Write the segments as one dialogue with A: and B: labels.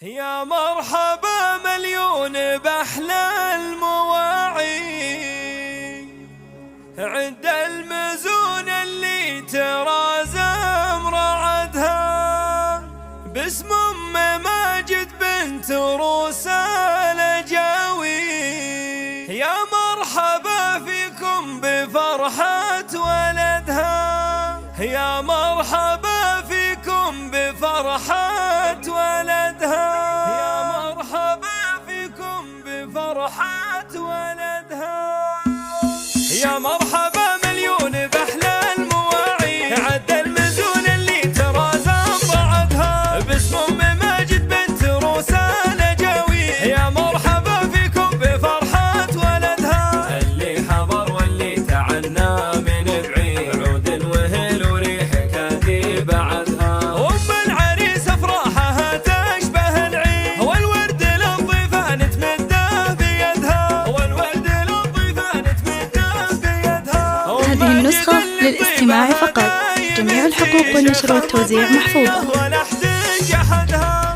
A: يا مرحبا مليون بأحلى المواعيد، عند المزون اللي ترازم رعدها باسم أم ماجد بنت روسى الجاوي. يا مرحبا فيكم بفرحة ولدها، يا مرحبا فيكم بفرحة ولدها، يا مرحبا فيكم بفرحة ولدها. يا مرحبا مليون بأحلى المواعيد، عد المزون اللي ترازم بعدها باسم أم ماجد بنت روسى الجاوي. يا مرحبا فيكم بفرحة ولدها، اللي حضر واللي تعنى من بعيد، عود وهل وريح كادي بعدها. وأم العريس أفراحها تشبه العيد، والورد للضيفان تمده بيدها، والورد للضيفان تمده بيدها.
B: هذه النسخة للاستماع فقط، جميع الحقوق والنشر والتوزيع محفوظة.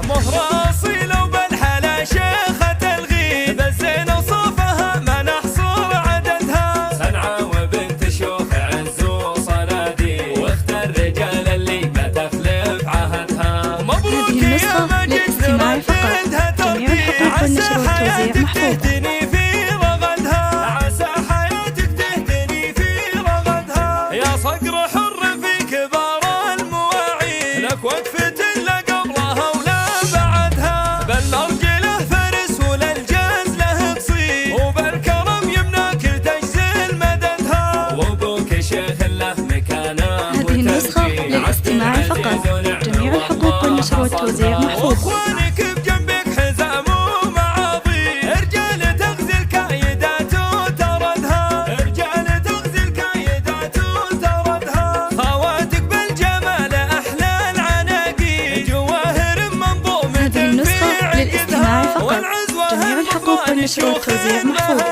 A: مهرة أصيلة وبالحلا شيخة الغيد، بالزين وصوفها ما نحصر عددها. سنعة وبنت شيوخ عز وصناديد، واخت الرجال اللي ما تخلف عهدها. مبروك يا ماجد
B: للاستماع فقط، جميع الحقوق والنشر والتوزيع محفوظة.
A: عسى حياتك تهتني في رغدها. يا صقر حر في كبار المواعيد، لك وقفة لا قبلها ولا بعدها. بالأرجله فرس وللجاز له تصيد، وبالكرم يمناك تجزل مددها. وابوك شيخ له مكانه.
B: هذه النسخة للاستماع فقط، جميع الحقوق والنشر والتوزيع محفوظة.
A: واخوانك بجنبك حزام ومعاضيد، رجال تغزل كايدات وتردها، رجال تغزل كايدات وتردها. خواتك بالجمال احلى العناقيد، جواهر منظومة.
B: هذه النسخة للاستماع فقط، جميع الحقوق والنشر والتوزيع محفوظة.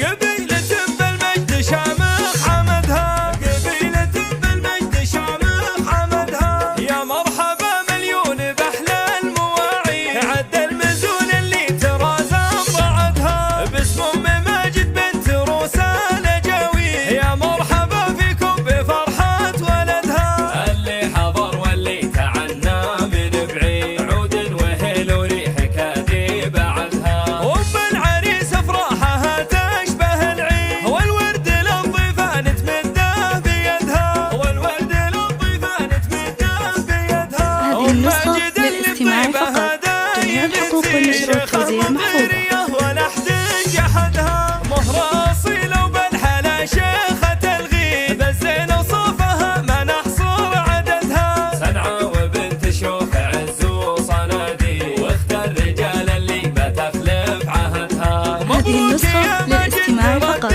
A: قبيلة بالمجد شامخ حمدها، قبيلة بالمجد شامخ حمدها. يا مرحبا مليون بأحلى المواعيد، عد المزون اللي ترازم بعدها باسم أم ماجد بنت روسى الجاوي. يا مرحبا فيكم بفرحة ولدها، اللي حضر واللي تعنى من بعيد، عود وهل وريح كادي بعدها. وأم العريس أفراحها تشبه العيد، والورد للضيفان تمده بيدها، والورد للضيفان تمده بيدها.
B: هذه النسخة للاستماع فقط، جميع الحقوق والنشر والتوزيع محفوظة.
A: ولا حد جحدها. مهرة أصيلة وبالحلا شيخة الغيد، بالزين وصوفها ما نحصر عددها. سنعة وبنت شيوخ عز وصناديد، واخت الرجال اللي ما تخلف عهدها.
B: هذه النسخة للاستماع فقط،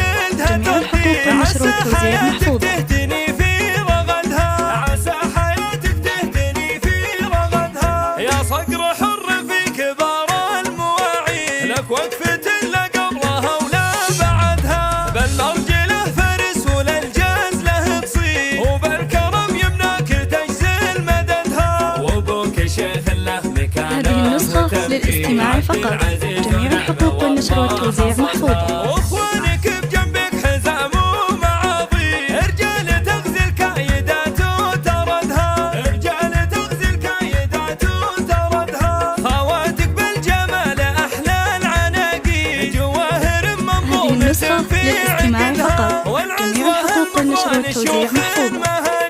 B: جميع الحقوق والنشر والتوزيع محفوظة.
A: تهتني في رغدها، عسى حياتك تهتني في رغدها. يا صقر حر في كبار المواعيد، لك وقفة لا قبلها ولا بعدها. بالأرجله فرس وللجاز له تصيد، وبالكرم يمناك تجزل مددها. وابوك شيخ له مكانه.
B: هذه النسخة للاستماع فقط، جميع الحقوق والنشر والتوزيع محفوظة.
A: واخوانك بجنبك حزام ومعاضيد، رجال تغزل كايدات وتردها، رجال تغزل كايدات وتردها. خواتك بالجمال احلى العناقيد، جواهر منظومة.
B: هذه النسخة للاستماع فقط، جميع الحقوق والنشر والتوزيع محفوظة.